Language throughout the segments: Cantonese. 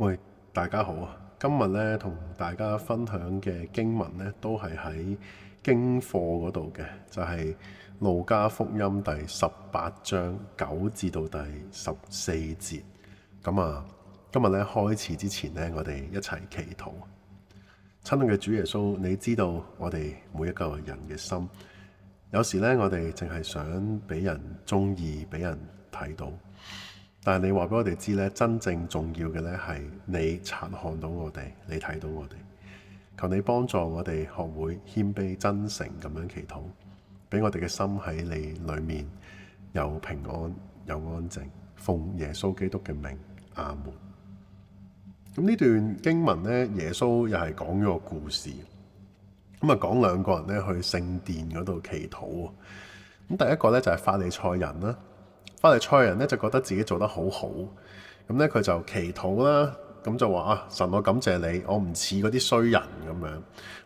喂，大家好啊！今日咧同大家分享嘅經文咧，都係喺經課嗰度嘅，就係路加福音第18章9至到第14節。咁啊，今日咧開始之前咧，我哋一齊祈禱。親愛嘅主耶穌，你知道我哋每一個人嘅心，有時咧我哋淨係想俾人中意，俾人睇到。但係你話俾我哋知咧，真正重要嘅咧係你察看到我哋，你睇到我哋。求你幫助我哋學會謙卑真誠咁樣祈禱，俾我哋嘅心喺你裏面有平安有安靜。奉耶穌基督嘅名，阿門。咁呢段經文咧，耶穌又係講咗個故事。咁啊，講兩個人咧去聖殿嗰度祈禱。咁第一個咧就係法利賽人啦。法利賽人咧就覺得自己做得好好，咁咧佢就祈禱啦，咁就話啊，神，我感謝你，我唔似嗰啲衰人咁樣，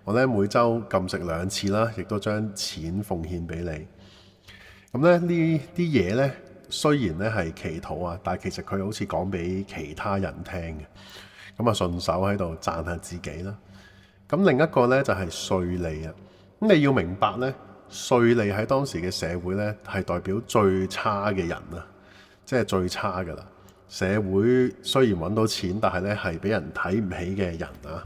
我咧每週禁食2次啦，亦都將錢奉獻俾你。咁咧呢啲嘢咧雖然咧係祈禱啊，但係其實佢好似講俾其他人聽嘅，咁啊順手喺度讚下自己啦。咁另一個咧就係稅吏啊，咁你要明白咧。稅吏喺當時嘅社會咧，係代表最差嘅人啊，即係最差噶啦。社會雖然揾到錢，但係咧係俾人睇唔起嘅人啊。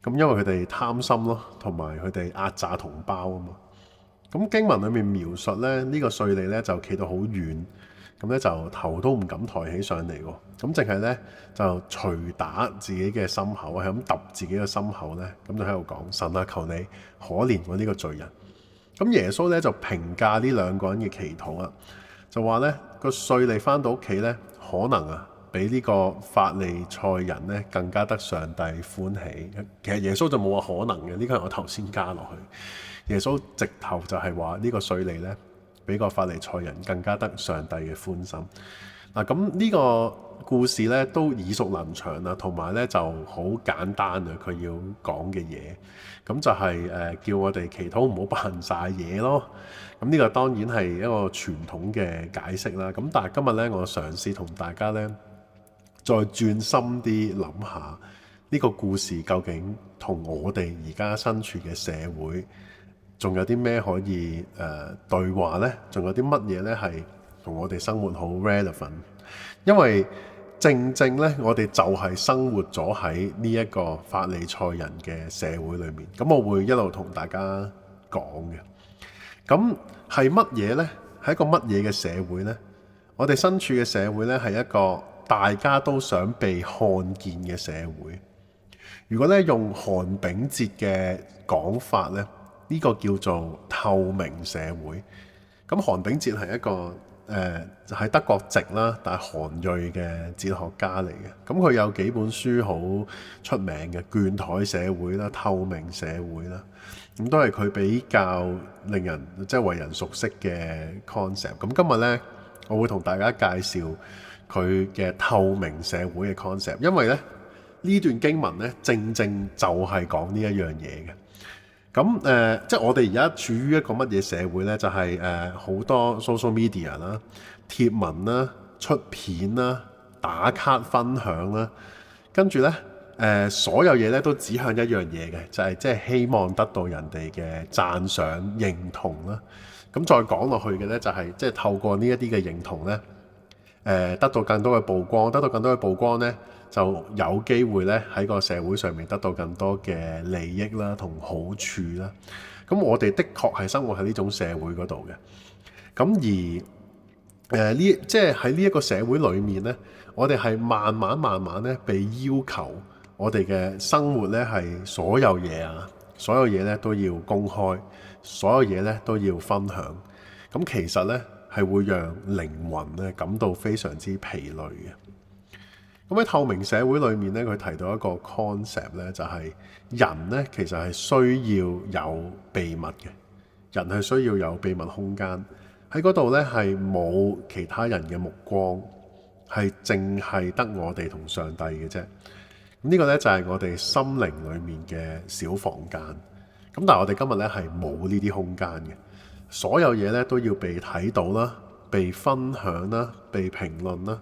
咁因為佢哋貪心咯，同埋佢哋壓榨同胞啊嘛。咁經文裏面描述咧，呢個稅吏咧就企到好遠，咁咧就頭都唔敢抬起上嚟喎。咁淨係咧就捶打自己嘅心口，係咁揼自己嘅心口咧，咁就喺度講：神啊，求你可憐我呢個罪人。咁耶穌咧就評價呢兩個人嘅祈禱啊，就話咧個稅吏翻到屋企咧，可能啊比呢個法利賽人咧更加得上帝歡喜。其實耶穌就冇話可能嘅，呢個係我頭先加落去。耶穌直頭就係話呢個稅吏咧比個法利賽人更加得上帝嘅歡心。嗱，咁呢個故事咧都耳熟能詳啦，同埋咧就好簡單啊，佢要講嘅嘢，咁就係叫我哋祈禱唔好扮晒嘢咯。咁呢個當然係一個傳統嘅解釋啦。咁但係今日咧，我嘗試同大家咧再轉深啲諗下呢個故事究竟同我哋而家身處嘅社會仲有啲咩可以對話呢？仲有啲乜嘢咧係同我哋生活好 relevant？ 因為正正咧，我哋就係生活咗喺呢一個法利賽人嘅社會裏面。咁我會一路同大家講嘅。咁係乜嘢呢？係一個乜嘢嘅社會呢？我哋身處嘅社會呢，係一個大家都想被看見嘅社會。如果咧用韓炳哲嘅講法呢，呢個叫做透明社會。咁韓炳哲係一個喺德國籍啦，但係韓裔嘅哲學家嚟嘅。咁佢有幾本書好出名嘅，倦怠社會啦、透明社會啦，咁都係佢比較令人即係為人熟悉嘅 concept。咁今日呢，我會同大家介紹佢嘅透明社會嘅 concept，因為咧呢段經文呢，正正就係講呢一樣嘢嘅。咁即係我哋而家處於一個乜嘢社會呢？就係好多 social media 啦、貼文啦、出片啦、打卡分享啦，跟住呢，所有嘢咧都指向一樣嘢嘅，就係即係希望得到人哋嘅讚賞、認同啦。咁再講落去嘅呢，就係即係透過呢一啲嘅認同呢，得到更多嘅曝光，得到更多嘅曝光呢，就有機會咧喺個社會上面得到更多嘅利益啦同好處啦。咁我哋的確係生活喺呢種社會嗰度嘅。咁而即係喺呢一個社會裏面呢，我哋係慢慢咧被要求，我哋嘅生活咧係所有嘢咧都要公開，所有嘢咧都要分享。咁其實呢，係會讓靈魂咧感到非常之疲累嘅。咁喺透明社會裏面咧，佢提到一個 concept 咧，就係人咧其實係需要有秘密嘅，人係需要有秘密空間喺嗰度咧，係冇其他人嘅目光，係淨係得我哋同上帝嘅啫。咁呢個咧就係我哋心靈裏面嘅小房間。咁但係我哋今日咧係冇呢啲空間嘅，所有嘢咧都要被睇到啦，被分享啦，被評論啦。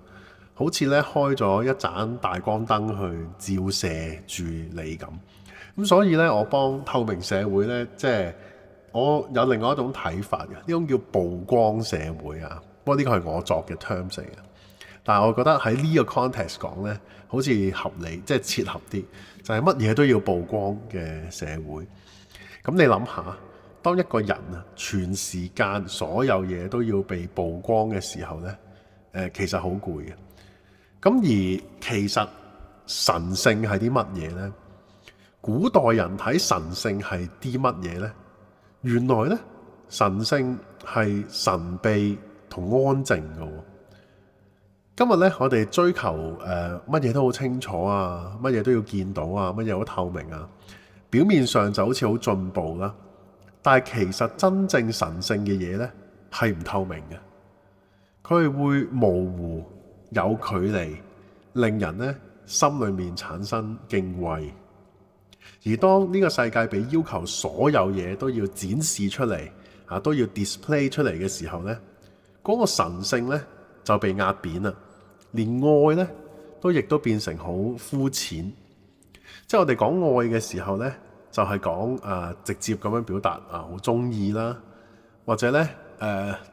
好似咧開咗一盞大光燈去照射住你咁。咁所以咧，我幫透明社會咧，即係我有另外一種睇法嘅，呢種叫曝光社會啊。不過呢個係我作嘅 terms 嚟嘅，但係我覺得喺呢個 context 講咧，好似合理，即係切合啲，就係乜嘢都要曝光嘅社會。咁你諗下，當一個人啊，全時間所有嘢都要被曝光嘅時候咧，其實好攰嘅。咁而其實神聖係啲乜嘢呢？古代人睇神聖係啲乜嘢呢？原來呢，神聖係神秘同安靜嘅。今日呢，我哋追求乜嘢都好清楚啊，乜嘢都要見到啊，乜嘢好透明啊，表面上就好似好進步啦。但係其實真正神聖嘅嘢呢，係唔透明嘅，佢係會模糊，有距離，令人呢心裏面產生敬畏。而當呢個世界被要求所有嘢都要展示出嚟，都要 display 出嚟嘅時候呢，嗰個神聖呢就被壓扁啦，連愛呢亦都變成好膚淺。即係我哋講愛嘅時候呢，就係講直接咁樣表達好中意啦，或者呢，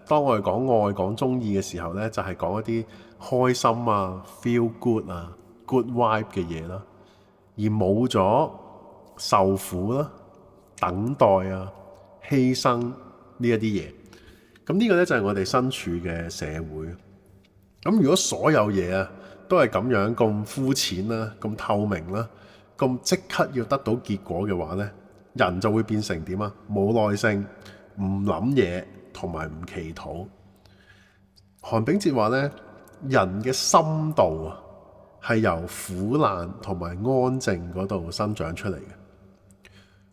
當我哋講愛講中意嘅時候呢，就係講一啲開心啊 feel good 啊 good vibe 嘅嘢啦，而冇咗受苦啦、等待啊、犧牲呢一啲嘢。咁呢個呢，就係我哋身處嘅社會。咁如果所有嘢啊都係咁樣咁膚淺啦、咁透明啦、咁即刻要得到結果嘅話呢，人就會變成點啊？冇耐性、唔諗嘢同埋唔祈禱。韓炳哲話呢，人嘅深度啊係由苦難同埋安靜嗰度生長出嚟嘅。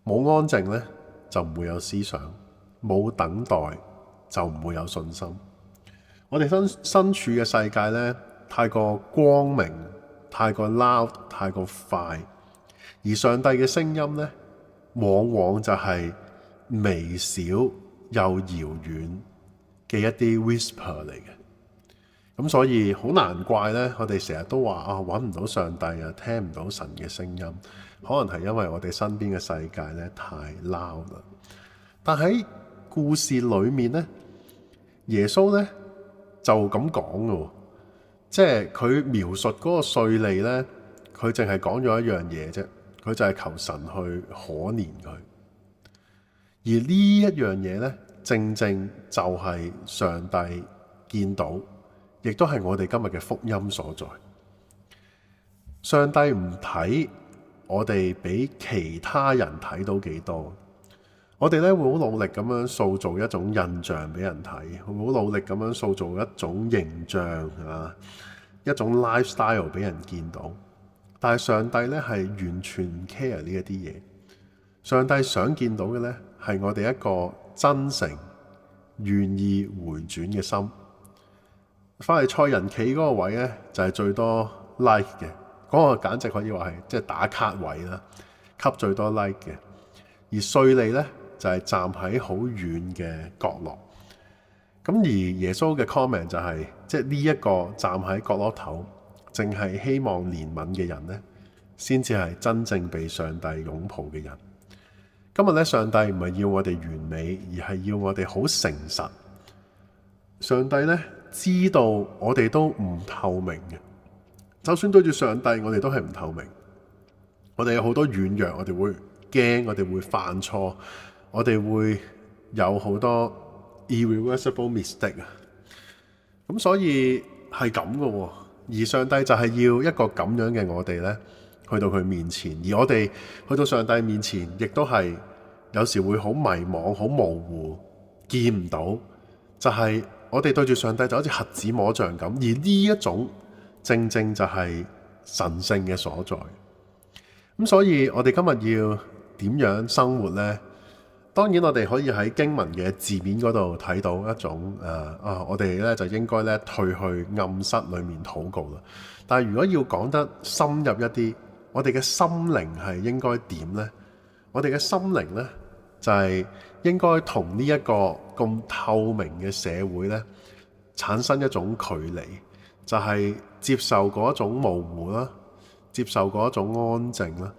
冇安靜呢，就唔會有思想；冇等待就唔會有信心。我哋身處嘅世界呢，太過光明、太過 loud、太過快，而上帝嘅聲音呢，往往就係微小又遙遠嘅一啲 whisper 嚟嘅。咁所以好難怪呢，我哋成日都話揾唔到上帝啊，聽唔到神嘅聲音，可能係因為我哋身邊嘅世界呢太 loud 啦。但喺故事裏面呢，耶穌呢就咁講嘅，即係佢描述嗰個稅吏呢，佢淨係講咗一樣嘢啫，佢就係求神去可憐佢。而呢一樣嘢呢，正正就係上帝見到，亦都係我哋今日嘅福音所在。上帝唔睇我哋比其他人睇到幾多，我哋咧會好努力咁樣塑造一種印象俾人睇，會好努力咁樣塑造一種形象啊，一種 lifestyle 俾人見到。但係上帝咧係完全唔 care 呢一啲嘢。上帝想見到嘅咧係我哋一個真誠、願意回轉嘅心。法利賽人企嗰個位咧就係最多 like 嘅，嗰個簡直可以話係即係打卡位啦，吸最多 like 嘅。而稅吏咧就係站喺好遠嘅角落。咁而耶穌嘅 comment 就係，即係呢一個站喺角落頭，淨係希望憐憫嘅人咧，先至係真正被上帝擁抱嘅人。今日咧，上帝唔係要我哋完美，而係要我哋好誠實。上帝咧知道我哋都唔透明嘅，就算對住上帝，我哋都係唔透明。我哋有好多軟弱，我哋會驚，我哋會犯錯，我哋會有好多 irreversible mistake 啊。咁所以係咁嘅，而上帝就係要一個咁樣嘅我哋呢，去到佢面前，而我哋去到上帝面前，亦都係有時會好迷惘、好模糊，見唔到。就係我哋對住上帝就好似瞎子摸象咁，而呢一種正正就係神聖嘅所在。咁所以我哋今日要點樣生活呢？當然我哋可以喺經文嘅字面嗰度睇到一種我哋咧就應該咧退去暗室裏面禱告啦。但係如果要講得深入一啲，我哋嘅心靈係應該點呢？我哋嘅心靈呢，就係應該同呢一個咁透明嘅社會呢產生一種距離，就係接受嗰種模糊啦，接受嗰種安靜啦，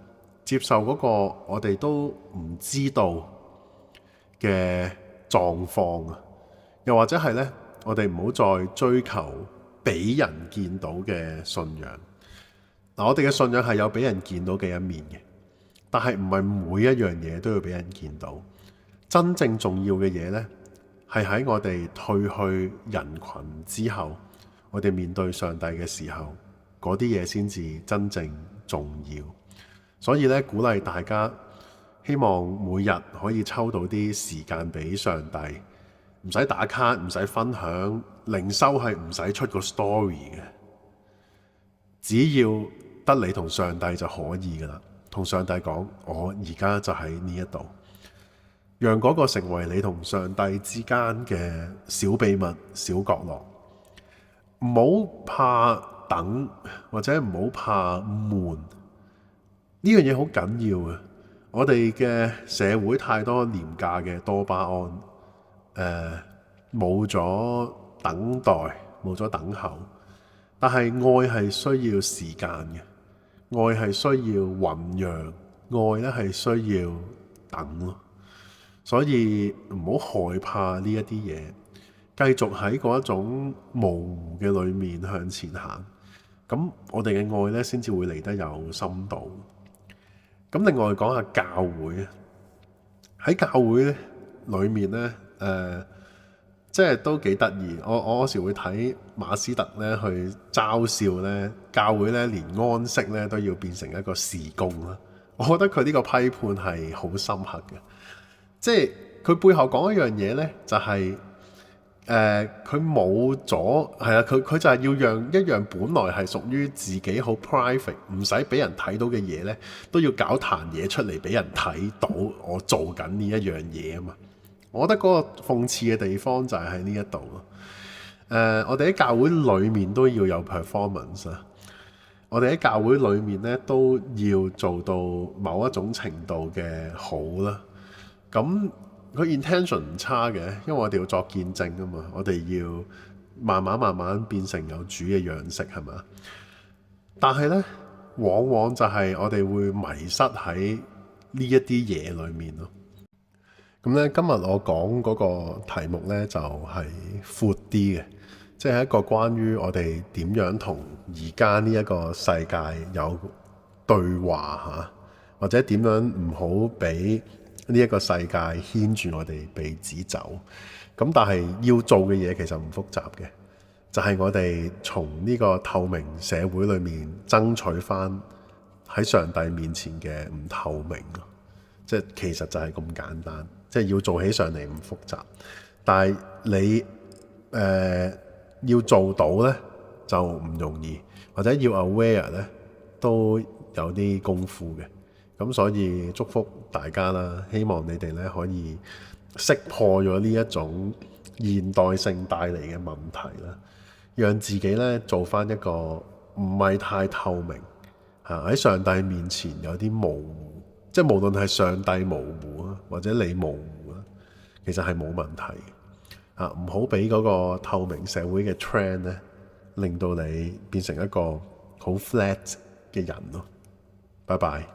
接受嗰個我哋都唔知道嘅狀況啊，又或者係呢，我哋唔好再追求俾人見到嘅信仰。我哋嘅信仰係有俾人見到嘅一面嘅，但係唔係每一樣嘢都要俾人見到。真正重要嘅嘢呢，係喺我哋退去人群之後，我哋面對上帝嘅時候，嗰啲嘢先至真正重要。所以咧，鼓勵大家，希望每日可以抽到啲時間俾上帝，唔使打卡，唔使分享，靈修係唔使出個 story 嘅，只要得你同上帝就可以噶啦。同上帝講，我而家就喺呢一度，讓嗰個成為你同上帝之間嘅小秘密、小角落。唔好怕等，或者唔好怕悶，呢樣嘢好緊要嘅。我哋嘅社會太多廉價嘅多巴胺，冇咗等待，冇咗等候。但係愛係需要時間嘅，愛係需要醖釀，愛咧係需要等咯。所以唔好害怕呢一啲嘢，繼續喺嗰一種模糊嘅裏面向前行。咁我哋嘅愛咧先至會嚟得有深度。咁另外講下教會，喺教會咧裏面咧，即係都幾得意。我有時會睇馬斯特咧去嘲笑咧教會咧連安息咧都要變成一個事工啦。我覺得佢呢個批判係好深刻嘅，即係佢背後講一樣嘢咧，就係佢冇咗係啊，佢就係要讓一樣本來係屬於自己好 private 唔使俾人睇到嘅嘢咧，都要搞壇嘢出嚟俾人睇到我做緊呢一樣嘢啊嘛。我覺得嗰個諷刺嘅地方就係喺呢一度咯。我哋喺教會裏面都要有 performance 啊，我哋喺教會裏面咧都要做到某一種程度嘅好啦。咁佢 intention 唔差嘅，因為我哋要作見證啊嘛，我哋要慢慢變成有主嘅樣式係嘛。但係呢，往往就係我哋會迷失喺呢一啲嘢裏面咯。咁咧，今日我講嗰個題目呢，就係闊啲嘅，即係一個關於我哋點樣同而家呢一個世界有對話嚇，或者點樣唔好俾呢一個世界牽住我哋鼻子走。咁但係要做嘅嘢其實唔複雜嘅，就係我哋從呢個透明社會裏面爭取翻喺上帝面前嘅唔透明咯。即係其實就係咁簡單，即係要做起上嚟唔複雜，但係你要做到呢就唔容易，或者要 aware 呢都有啲功夫嘅。咁所以祝福大家啦，希望你哋呢可以識破咗呢一種現代性帶嚟嘅問題啦，讓自己呢做翻一個唔係太透明喺上帝面前有啲模糊。即係無論係上帝模糊啊，或者你模糊啊，其實係冇問題嘅。唔好俾嗰個透明社會嘅 trend 咧，令到你變成一個好 flat 嘅人咯。拜拜。